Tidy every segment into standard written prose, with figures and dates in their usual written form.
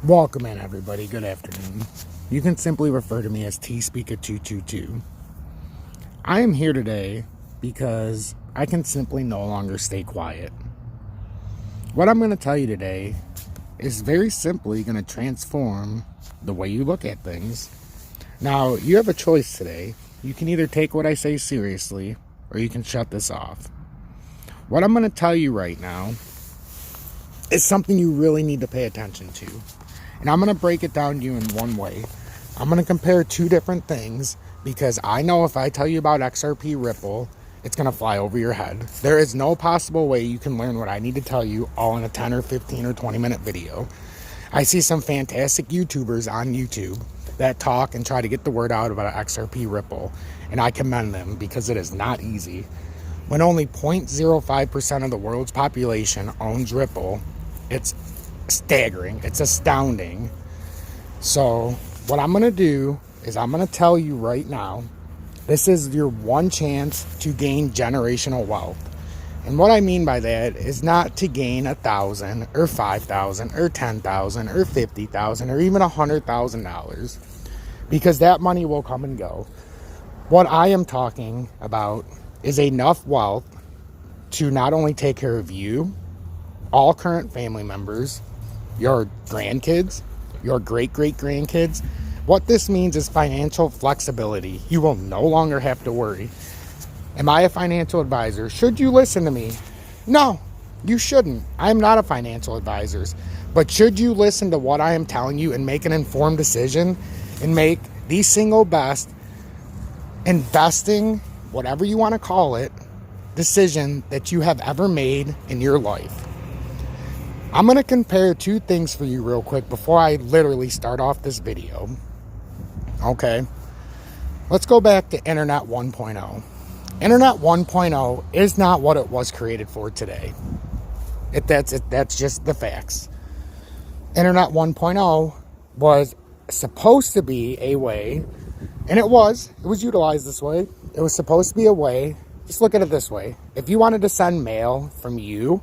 Welcome in, everybody. Good afternoon. You can simply refer to me as T-Speaker222. I am here today because I can simply no longer stay quiet. What I'm going to tell you today is very simply going to transform the way you look at things. Now, you have a choice today. You can either take what I say seriously or you can shut this off. What I'm going to tell you right now is something you really need to pay attention to. And I'm going to break it down to you in one way. I'm going to compare two different things because I know if I tell you about XRP Ripple, it's going to fly over your head. There is no possible way you can learn what I need to tell you all in a 10 or 15 or 20 minute video. I see some fantastic YouTubers on YouTube that talk and try to get the word out about XRP Ripple, and I commend them because it is not easy. When only 0.05% of the world's population owns Ripple, it's staggering. It's astounding. So what I'm going to do is I'm going to tell you right now, this is your one chance to gain generational wealth. And what I mean by that is not to gain 1,000 or 5,000 or 10,000 or 50,000 or even $100,000, because that money will come and go. What I am talking about is enough wealth to not only take care of you, all current family members, your grandkids, your great-great-grandkids. What this means is financial flexibility. You will no longer have to worry. Am I a financial advisor? Should you listen to me? No, you shouldn't. I'm not a financial advisor. But should you listen to what I am telling you and make an informed decision and make the single best investing, whatever you want to call it, decision that you have ever made in your life? I'm going to compare two things for you real quick before I literally start off this video. Okay. Let's go back to Internet 1.0. Internet 1.0 is not what it was created for today. That's just the facts. Internet 1.0 was supposed to be a way, and it was utilized this way. It was supposed to be a way. Just look at it this way. If you wanted to send mail from you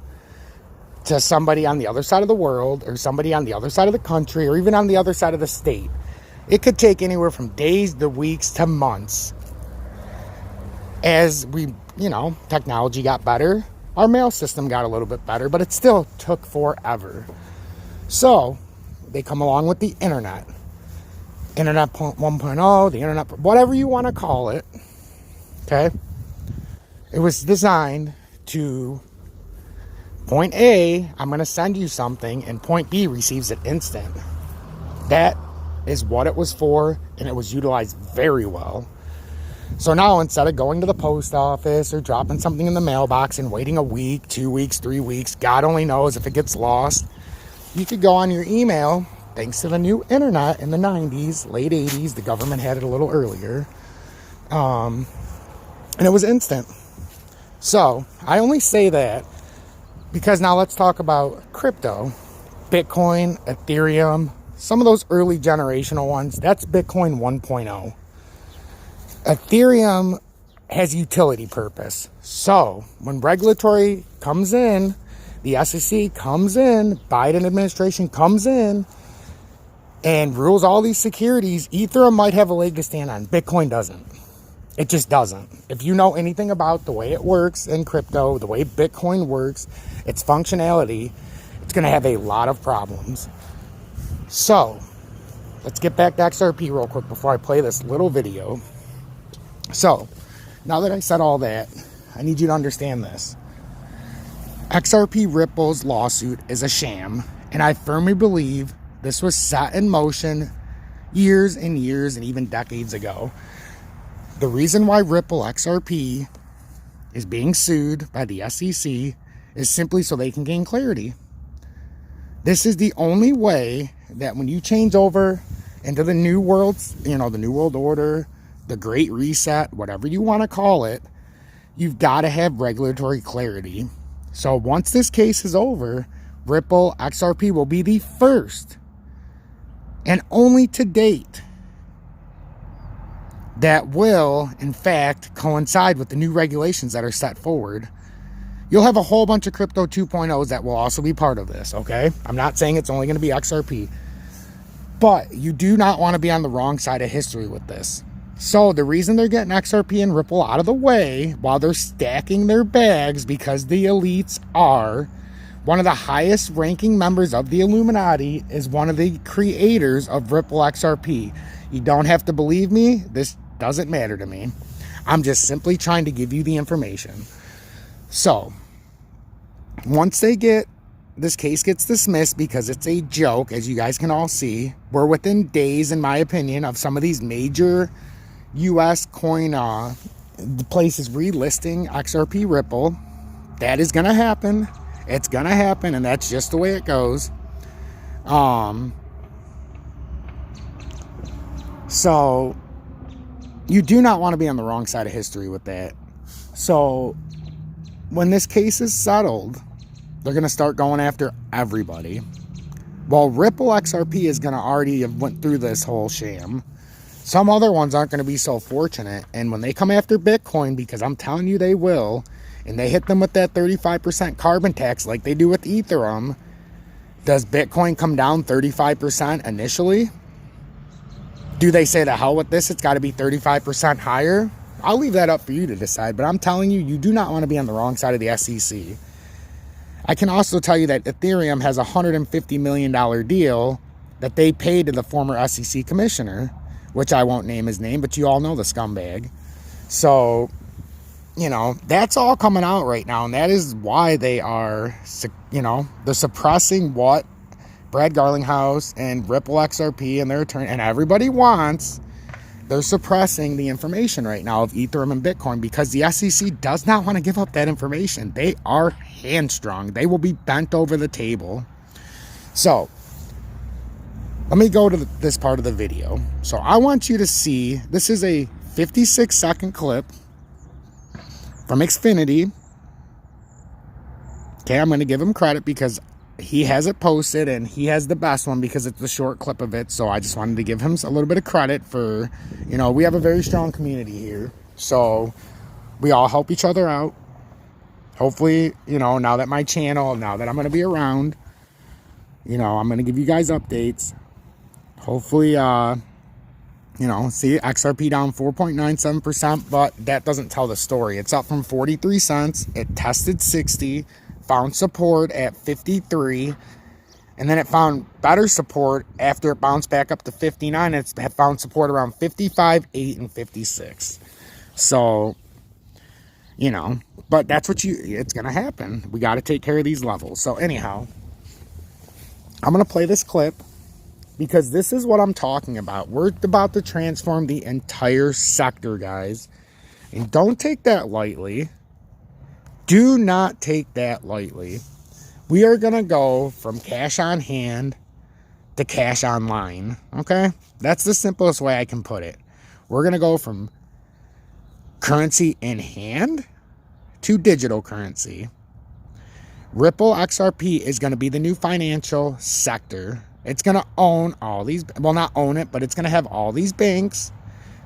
to somebody on the other side of the world, or somebody on the other side of the country, or even on the other side of the state, it could take anywhere from days to weeks to months. As technology got better, our mail system got a little bit better, but it still took forever. So they come along with the internet. Internet 1.0, the internet, whatever you want to call it. Okay. It was designed to point A, I'm going to send you something, and point B receives it instant. That is what it was for, and it was utilized very well. So now, instead of going to the post office or dropping something in the mailbox and waiting a week, 2 weeks, 3 weeks, God only knows if it gets lost, you could go on your email. Thanks to the new internet in the 90s, late 80s, the government had it a little earlier, and it was instant. So I only say that because now let's talk about crypto. Bitcoin, Ethereum, some of those early generational ones, that's Bitcoin 1.0. Ethereum has utility purpose. So when regulatory comes in, the SEC comes in, Biden administration comes in and rules all these securities, Ethereum might have a leg to stand on. Bitcoin doesn't. It just doesn't. If you know anything about the way it works in crypto, the way Bitcoin works, its functionality, it's going to have a lot of problems. So, let's get back to XRP real quick before I play this little video. So, now that I said all that, I need you to understand this. XRP Ripple's lawsuit is a sham, and I firmly believe this was set in motion years and years and even decades ago. The reason why Ripple XRP is being sued by the SEC is simply so they can gain clarity. This is the only way that when you change over into the new world, the new world order, the great reset, whatever you want to call it, you've got to have regulatory clarity. So once this case is over, Ripple XRP will be the first and only to date that will, in fact, coincide with the new regulations that are set forward. You'll have a whole bunch of crypto 2.0s that will also be part of this, okay? I'm not saying it's only going to be XRP. But you do not want to be on the wrong side of history with this. So the reason they're getting XRP and Ripple out of the way while they're stacking their bags, because the elites are, one of the highest ranking members of the Illuminati is one of the creators of Ripple XRP. You don't have to believe me. This doesn't matter to me. I'm just simply trying to give you the information. So once this case gets dismissed because it's a joke, as you guys can all see, we're within days, in my opinion, of some of these major U.S. coin places relisting XRP Ripple. That is going to happen. It's going to happen, and that's just the way it goes. So you do not want to be on the wrong side of history with that. So when this case is settled, they're going to start going after everybody. Well, Ripple XRP is going to already have went through this whole sham. Some other ones aren't going to be so fortunate. And when they come after Bitcoin, because I'm telling you they will, and they hit them with that 35% carbon tax like they do with Ethereum, does Bitcoin come down 35% initially? Do they say, the hell with this, it's got to be 35% higher? I'll leave that up for you to decide, but I'm telling you, you do not want to be on the wrong side of the SEC. I can also tell you that Ethereum has a $150 million deal that they paid to the former SEC commissioner, which I won't name his name, but you all know the scumbag. So, that's all coming out right now, and that is why they are, they're suppressing what Brad Garlinghouse and Ripple XRP and their attorney and everybody wants. They're suppressing the information right now of Ethereum and Bitcoin because the SEC does not want to give up that information. They are hamstrung. They will be bent over the table. So let me go to this part of the video. So I want you to see, this is a 56-second clip from Xfinity. Okay, I'm going to give him credit because he has it posted and he has the best one because it's the short clip of it. So I just wanted to give him a little bit of credit for, we have a very strong community here. So we all help each other out. Hopefully, now that my channel, now that I'm going to be around, I'm going to give you guys updates. Hopefully, see XRP down 4.97%, but that doesn't tell the story. It's up from 43 cents. It tested 60, found support at 53, and then it found better support after it bounced back up to 59. It's found support around 55, 8, and 56. So, but that's it's going to happen. We got to take care of these levels. So anyhow, I'm going to play this clip because this is what I'm talking about. We're about to transform the entire sector, guys. And don't take that lightly. Do not take that lightly. We are going to go from cash on hand to cash online. Okay? That's the simplest way I can put it. We're going to go from currency in hand to digital currency. Ripple XRP is going to be the new financial sector. It's going to own all these, well, not own it, but it's going to have all these banks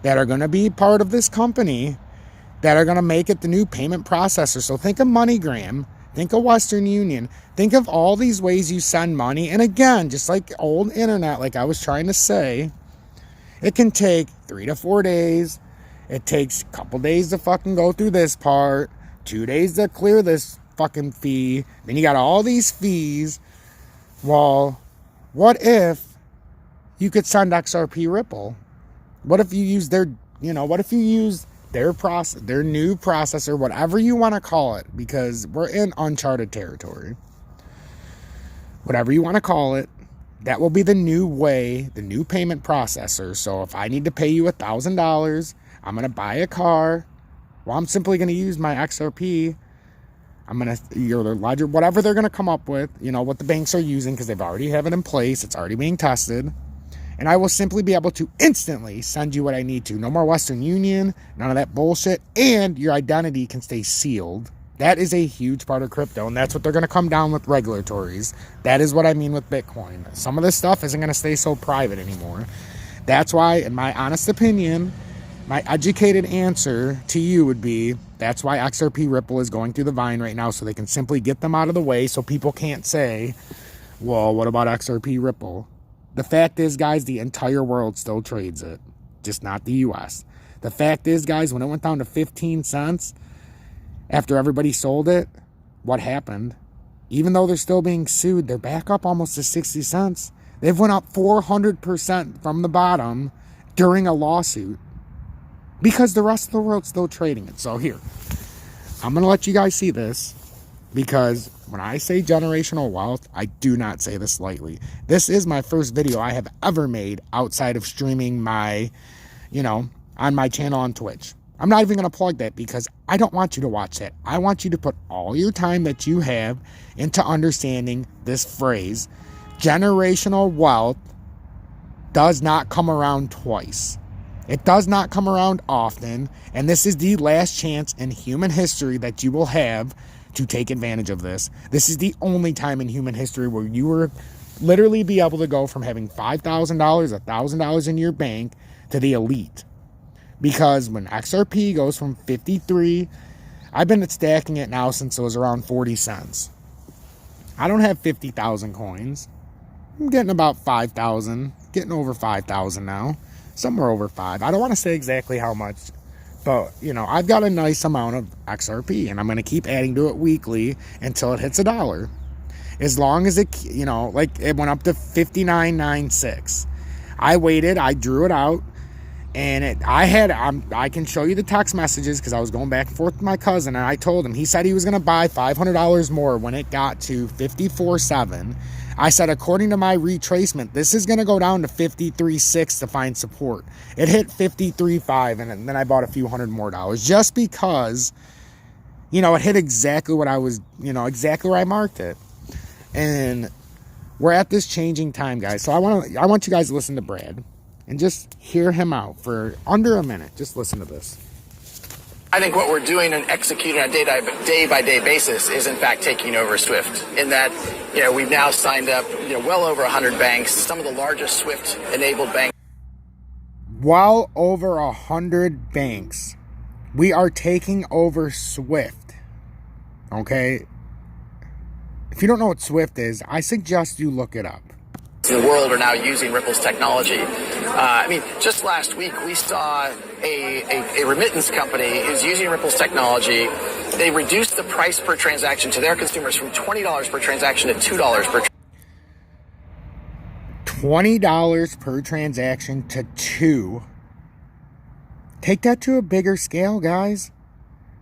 that are going to be part of this company that are going to make it the new payment processor. So think of MoneyGram, think of Western Union, think of all these ways you send money. And again, just like old internet, like I was trying to say, it can take 3 to 4 days. It takes a couple days to fucking go through this part, 2 days to clear this fucking fee. Then you got all these fees. Well, what if you could send XRP Ripple? What if you use their, what if you use their new processor, whatever you want to call it, because we're in uncharted territory. Whatever you want to call it, that will be the new way, the new payment processor. So if I need to pay you $1,000, I'm going to buy a car. Well, I'm simply going to use my XRP. I'm going to, their ledger, whatever they're going to come up with, what the banks are using, because they've already have it in place. It's already being tested. And I will simply be able to instantly send you what I need to. No more Western Union, none of that bullshit. And your identity can stay sealed. That is a huge part of crypto. And that's what they're going to come down with regulatories. That is what I mean with Bitcoin. Some of this stuff isn't going to stay so private anymore. That's why, in my honest opinion, my educated answer to you would be, that's why XRP Ripple is going through the vine right now, so they can simply get them out of the way so people can't say, well, what about XRP Ripple? The fact is, guys, the entire world still trades it, just not the U.S. The fact is, guys, when it went down to 15 cents after everybody sold it, what happened? Even though they're still being sued, they're back up almost to 60 cents. They've went up 400% from the bottom during a lawsuit because the rest of the world's still trading it. So here, I'm going to let you guys see this, because when I say generational wealth, I do not say this lightly. This is my first video I have ever made outside of streaming my, on my channel on Twitch. I'm not even going to plug that because I don't want you to watch that. I want you to put all your time that you have into understanding this phrase. Generational wealth does not come around twice. It does not come around often, and this is the last chance in human history that you will have to take advantage of this. This is the only time in human history where you will literally be able to go from having $5,000, $1,000 in your bank to the elite. Because when XRP goes from 53, I've been stacking it now since it was around 40 cents. I don't have 50,000 coins. I'm getting about 5,000, getting over 5,000 now. Somewhere over 5. I don't want to say exactly how much, but, I've got a nice amount of XRP, and I'm going to keep adding to it weekly until it hits $1. As long as it, like it went up to 59.96. I waited, I drew it out, and I can show you the text messages because I was going back and forth with my cousin, and I told him, he said he was going to buy $500 more when it got to 54.7. I said, according to my retracement, this is going to go down to 53.6 to find support. It hit 53.5, and then I bought a few hundred more dollars just because, it hit exactly what I was, exactly where I marked it. And we're at this changing time, guys. So I want you guys to listen to Brad and just hear him out for under a minute. Just listen to this. I think what we're doing and executing on a day-by-day basis is, in fact, taking over SWIFT. In that, we've now signed up, well over 100 banks, some of the largest SWIFT-enabled banks. Well over 100 banks. We are taking over SWIFT. Okay? If you don't know what SWIFT is, I suggest you look it up. In the world are now using Ripple's technology. Just last week we saw a remittance company is using Ripple's technology. They reduced the price per transaction to their consumers from $20 per transaction to $2 per $20 per transaction to $2. Take that to a bigger scale, guys.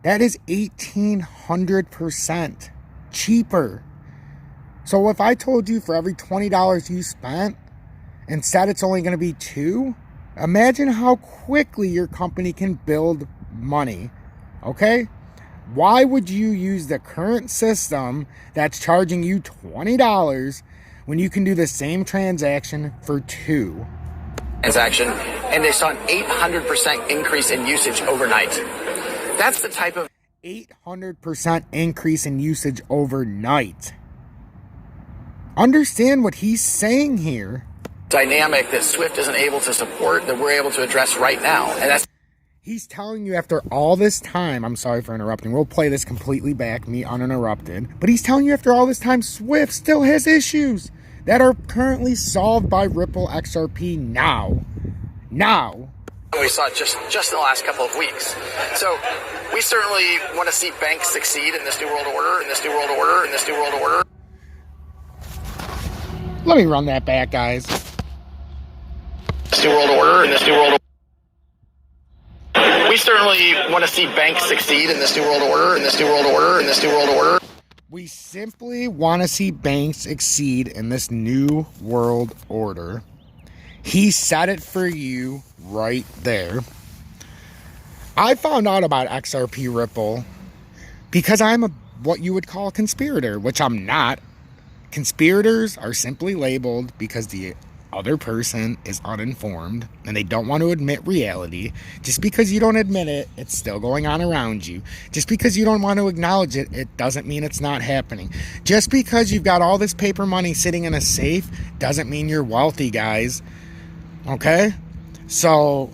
That is 1,800% cheaper. So if I told you for every $20 you spent, instead it's only going to be $2, imagine how quickly your company can build money, okay? Why would you use the current system that's charging you $20 when you can do the same transaction for $2? Transaction, and they saw an 800% increase in usage overnight. That's the type of 800% increase in usage overnight. Understand what he's saying here. Dynamic that SWIFT isn't able to support that we're able to address right now. And that's he's telling you after all this time, I'm sorry for interrupting, we'll play this completely back, me uninterrupted, but he's telling you after all this time SWIFT still has issues that are currently solved by Ripple XRP now. We saw just in the last couple of weeks. So we certainly want to see banks succeed in this new world order, Let me run that back, guys. This new world order. We certainly want to see banks succeed in this new world order, We simply want to see banks succeed in this new world order. He said it for you right there. I found out about XRP Ripple because I'm what you would call a conspirator, which I'm not. Conspirators are simply labeled because the other person is uninformed and they don't want to admit reality. Just because you don't admit it, it's still going on around you. Just because you don't want to acknowledge it, it doesn't mean it's not happening. Just because you've got all this paper money sitting in a safe doesn't mean you're wealthy, guys. Okay? So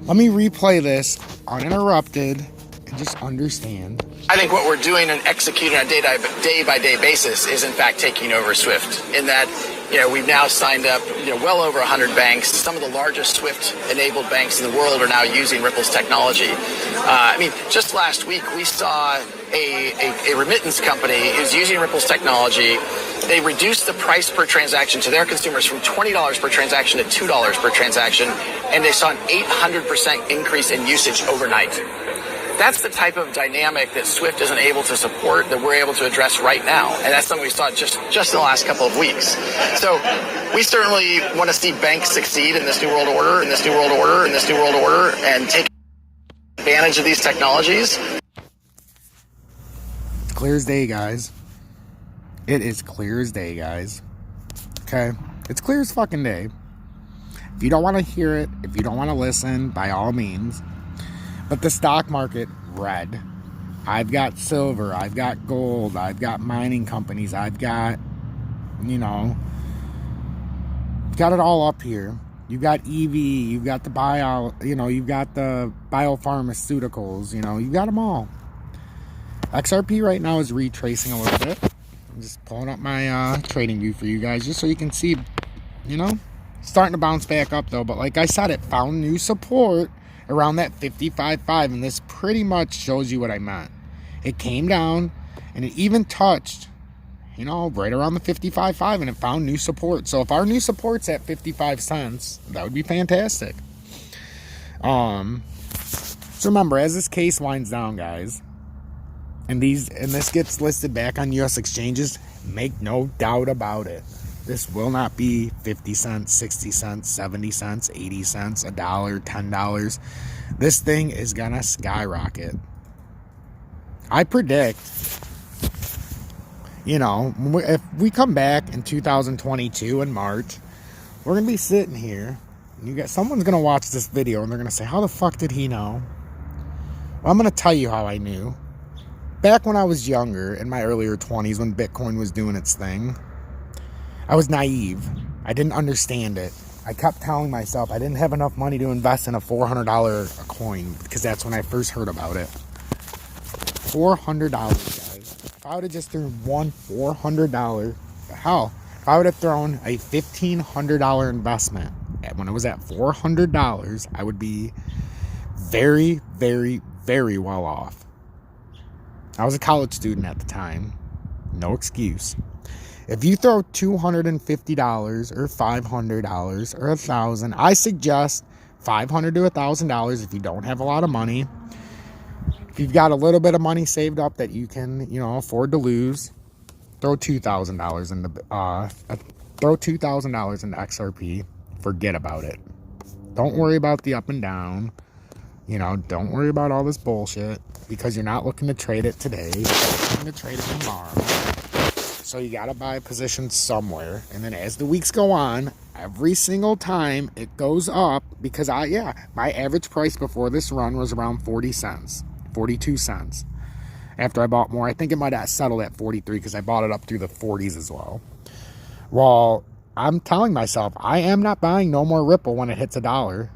let me replay this uninterrupted and just understand. I think what we're doing and executing on a day-by-day basis is, in fact, taking over SWIFT. In that, we've now signed up, well over 100 banks. Some of the largest SWIFT-enabled banks in the world are now using Ripple's technology. Just last week we saw a remittance company who's using Ripple's technology. They reduced the price per transaction to their consumers from $20 per transaction to $2 per transaction, and they saw an 800% increase in usage overnight. That's the type of dynamic that SWIFT isn't able to support that we're able to address right now. And that's something we saw just in the last couple of weeks. So we certainly want to see banks succeed in this new world order, and take advantage of these technologies. It's clear as day, guys. It is clear as day, guys. Okay? It's clear as fucking day. If you don't want to hear it, if you don't want to listen, by all means. But the stock market, red. I've got silver, I've got gold, I've got mining companies, I've got, got it all up here. You've got EV, you've got the you've got the biopharmaceuticals, you've got them all. XRP right now is retracing a little bit. I'm just pulling up my trading view for you guys just so you can see, starting to bounce back up though. But like I said, it found new support around that 55.5, and this pretty much shows you what I meant. It came down and it even touched, right around the 55.5, and it found new support. So if our new support's at 55 cents, that would be fantastic. So remember, as this case winds down, guys, and this gets listed back on US exchanges, make no doubt about it, this will not be 50 cents, 60 cents, 70 cents, 80 cents, $1, $10. This thing is gonna skyrocket. I predict, if we come back in 2022 in March, we're gonna be sitting here, and someone's gonna watch this video and they're gonna say, how the fuck did he know? Well, I'm gonna tell you how I knew. Back when I was younger, in my earlier 20s, when Bitcoin was doing its thing, I was naive. I didn't understand it. I kept telling myself I didn't have enough money to invest in a $400 a coin, because that's when I first heard about it. $400, guys. If I would have just thrown one $400, hell, if I would have thrown a $1,500 investment when it was at $400, I would be very, very, very well off. I was a college student at the time. No excuse. If you throw $250 or $500 or $1,000, I suggest $500 to $1,000 if you don't have a lot of money. If you've got a little bit of money saved up that you can, afford to lose, throw $2,000 into XRP. Forget about it. Don't worry about the up and down. Don't worry about all this bullshit, because you're not looking to trade it today. You're looking to trade it tomorrow. So you got to buy a position somewhere. And then as the weeks go on, every single time it goes up, because my average price before this run was around 40 cents, 42 cents. After I bought more, I think it might have settled at 43 because I bought it up through the 40s as well. Well, I'm telling myself, I am not buying no more Ripple when it hits $1.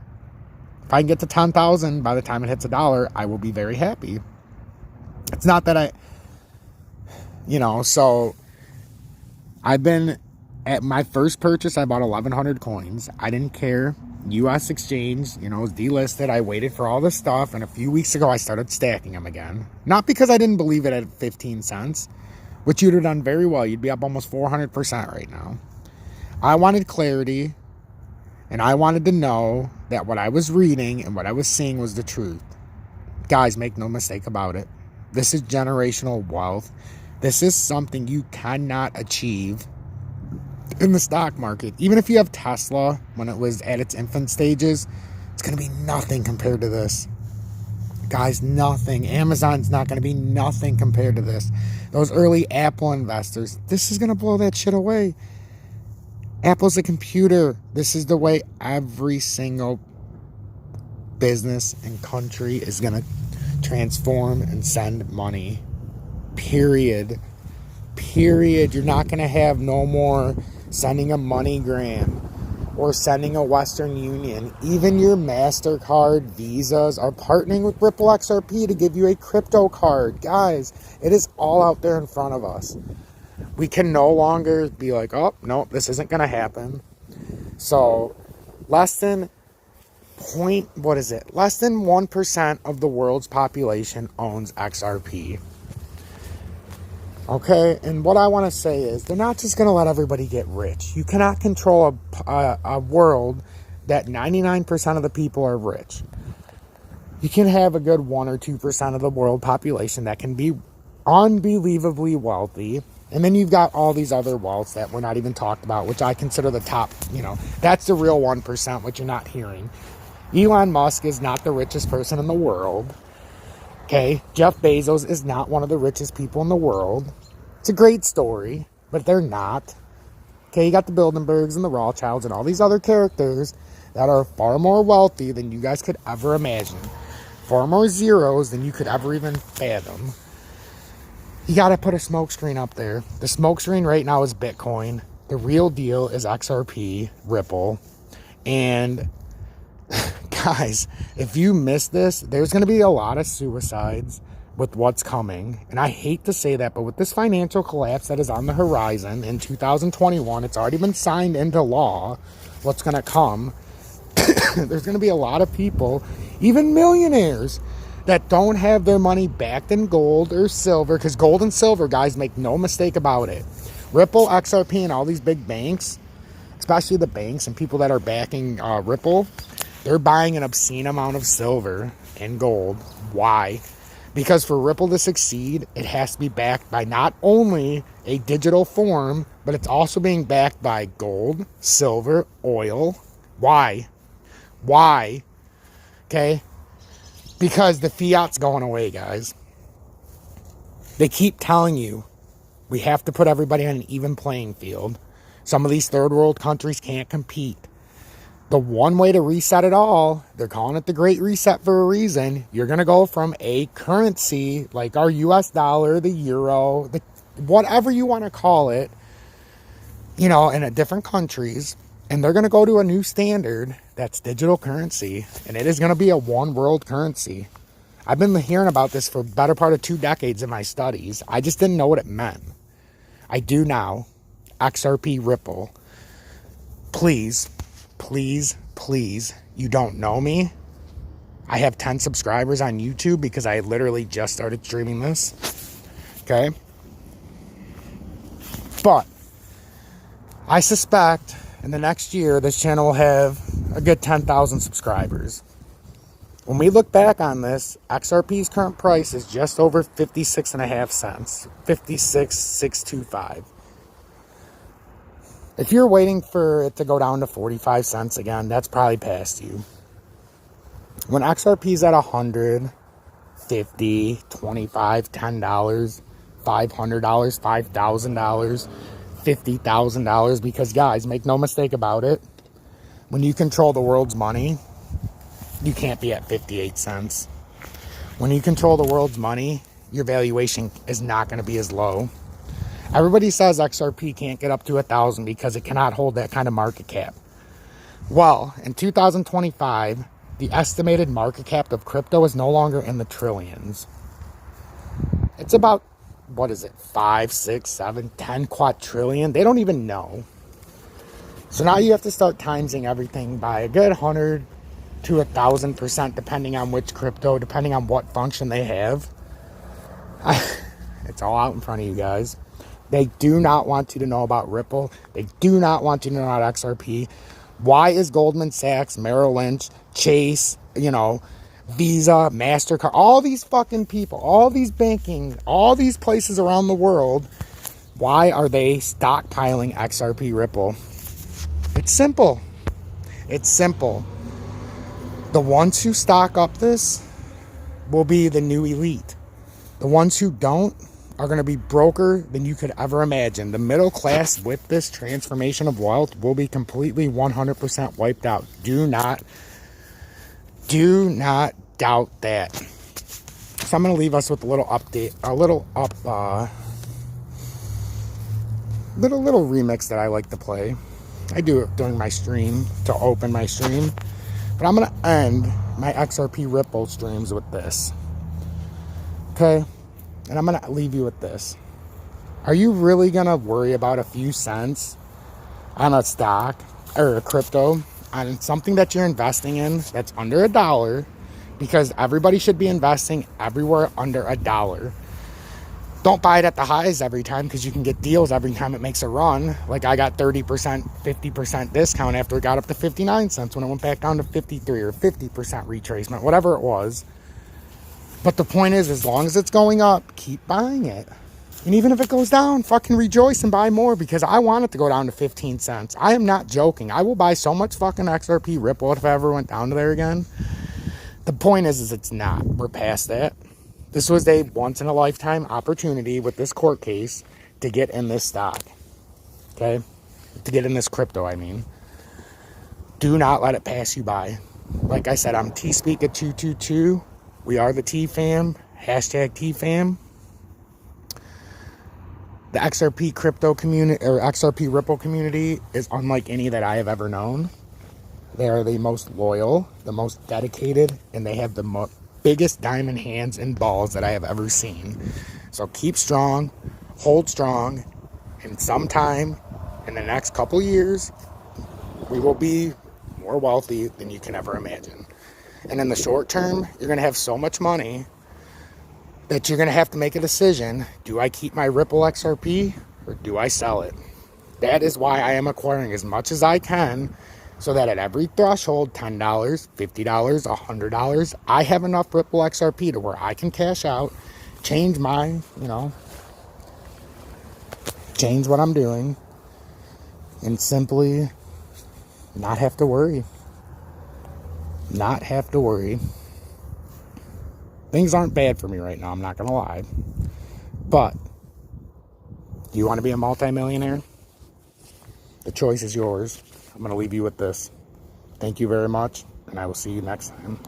If I can get to 10,000 by the time it hits $1, I will be very happy. It's not that so I've been at my first purchase, I bought 1,100 coins. I didn't care. US exchange, was delisted. I waited for all this stuff, and a few weeks ago I started stacking them again. Not because I didn't believe it at 15 cents, which you'd have done very well. You'd be up almost 400% right now. I wanted clarity, and I wanted to know that what I was reading and what I was seeing was the truth. Guys, make no mistake about it. This is generational wealth. This is something you cannot achieve in the stock market. Even if you have Tesla when it was at its infant stages, it's going to be nothing compared to this. Guys, nothing. Amazon's not going to be nothing compared to this. Those early Apple investors, this is going to blow that shit away. Apple's a computer. This is the way every single business and country is going to transform and send money. Period. You're not going to have no more sending a MoneyGram or sending a Western Union. Even your MasterCard, Visas are partnering with Ripple XRP to give you a crypto card. Guys, it is all out there in front of us. We can no longer be like, oh, no, this isn't going to happen. So, less than 1% of the world's population owns XRP. Okay, and what I want to say is they're not just going to let everybody get rich. You cannot control a world that 99% of the people are rich. You can have a good 1 or 2% of the world population that can be unbelievably wealthy. And then you've got all these other wealths that we're not even talked about, which I consider the top, that's the real 1%, which you're not hearing. Elon Musk is not the richest person in the world. Okay, Jeff Bezos is not one of the richest people in the world. It's a great story, but they're not. Okay, you got the Bilderbergs and the Rothschilds and all these other characters that are far more wealthy than you guys could ever imagine. Far more zeros than you could ever even fathom. You got to put a smokescreen up there. The smokescreen right now is Bitcoin. The real deal is XRP, Ripple. And guys, if you miss this, there's going to be a lot of suicides with what's coming. And I hate to say that, but with this financial collapse that is on the horizon in 2021, it's already been signed into law what's going to come. There's going to be a lot of people, even millionaires, that don't have their money backed in gold or silver, because gold and silver, guys, make no mistake about it. Ripple, XRP, and all these big banks, especially the banks and people that are backing Ripple, they're buying an obscene amount of silver and gold. Why? Because for Ripple to succeed, it has to be backed by not only a digital form, but it's also being backed by gold, silver, oil. Why? Why? Okay? Because the fiat's going away, guys. They keep telling you we have to put everybody on an even playing field. Some of these third world countries can't compete. The one way to reset it all, they're calling it the Great Reset for a reason. You're going to go from a currency like our US dollar, the euro, whatever you want to call it, in different countries. And they're going to go to a new standard that's digital currency. And it is going to be a one world currency. I've been hearing about this for the better part of 2 decades in my studies. I just didn't know what it meant. I do now. XRP Ripple. Please, you don't know me. I have 10 subscribers on YouTube because I literally just started streaming this. Okay? But I suspect in the next year, this channel will have a good 10,000 subscribers. When we look back on this, XRP's current price is just over 56.5 cents. 56,625. If you're waiting for it to go down to 45 cents again, that's probably past you. When XRP's at 100, 50, 25, $10, $500, $5,000, $50,000, because guys, make no mistake about it, when you control the world's money, you can't be at 58 cents. When you control the world's money, your valuation is not going to be as low. Everybody says XRP can't get up to 1,000 because it cannot hold that kind of market cap. Well, in 2025, the estimated market cap of crypto is no longer in the trillions. It's about, 5, 6, 7, 10 quadrillion? They don't even know. So now you have to start timesing everything by a good 100 to 1,000%, depending on which crypto, depending on what function they have. It's all out in front of you guys. They do not want you to know about Ripple. They do not want you to know about XRP. Why is Goldman Sachs, Merrill Lynch, Chase, Visa, MasterCard, all these fucking people, all these banking, all these places around the world, why are they stockpiling XRP Ripple? It's simple. It's simple. The ones who stock up this will be the new elite. The ones who don't are going to be broker than you could ever imagine. The middle class with this transformation of wealth will be completely 100% wiped out. Do not doubt that. So I'm going to leave us with a little update, little remix that I like to play. I do it during my stream to open my stream. But I'm going to end my XRP Ripple streams with this. Okay? And I'm going to leave you with this. Are you really going to worry about a few cents on a stock or a crypto, on something that you're investing in that's under $1? Because everybody should be investing everywhere under $1. Don't buy it at the highs every time, because you can get deals every time it makes a run. Like I got 30%, 50% discount after it got up to 59 cents when it went back down to 53, or 50% retracement, whatever it was. But the point is, as long as it's going up, keep buying it. And even if it goes down, fucking rejoice and buy more, because I want it to go down to 15 cents. I am not joking. I will buy so much fucking XRP Ripple if I ever went down to there again. The point is it's not. We're past that. This was a once-in-a-lifetime opportunity with this court case to get in this stock. Okay? To get in this crypto, I mean. Do not let it pass you by. Like I said, I'm TSpeak222. We are the T-Fam. Hashtag T-Fam. The XRP crypto community, or XRP Ripple community, is unlike any that I have ever known. They are the most loyal, the most dedicated, and they have the biggest diamond hands and balls that I have ever seen. So keep strong, hold strong, and sometime in the next couple years, we will be more wealthy than you can ever imagine. And in the short term, you're going to have so much money that you're going to have to make a decision. Do I keep my Ripple XRP or do I sell it? That is why I am acquiring as much as I can, so that at every threshold, $10, $50, $100, I have enough Ripple XRP to where I can cash out, change my, change what I'm doing, and simply not have to worry. Not have to worry. Things aren't bad for me right now, I'm not going to lie. But, do you want to be a multimillionaire? The choice is yours. I'm going to leave you with this. Thank you very much, and I will see you next time.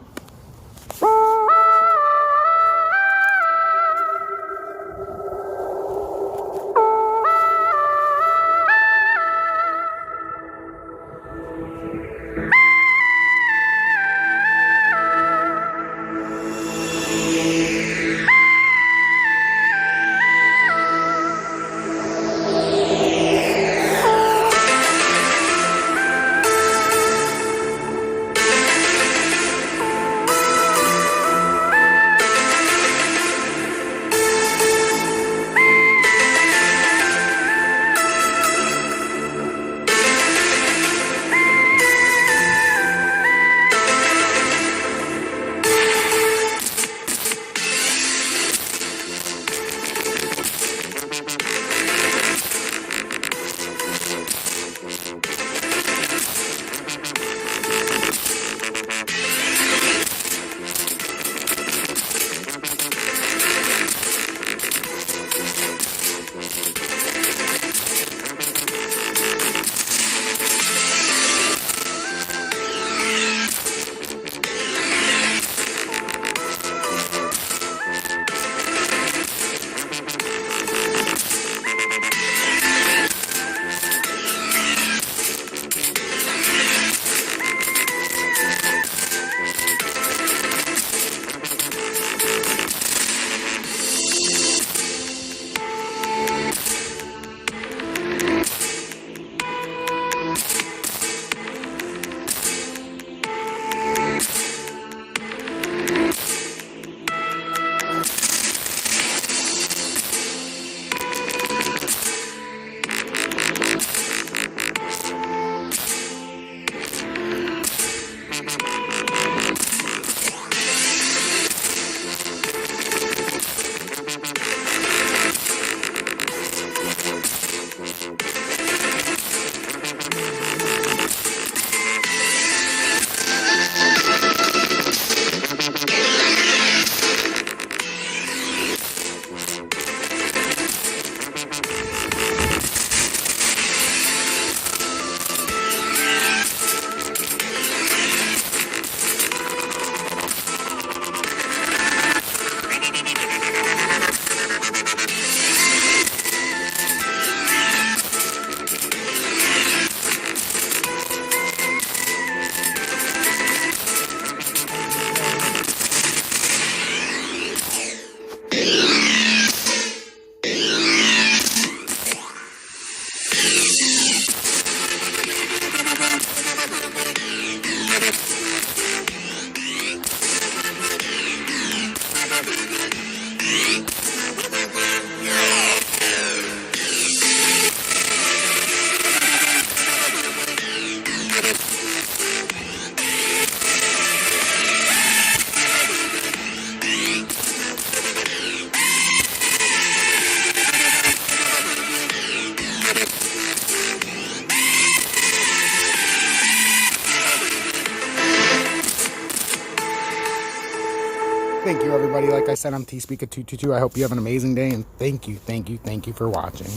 Thank you, everybody. Like I said, I'm T-Speaker222. I hope you have an amazing day, and thank you for watching.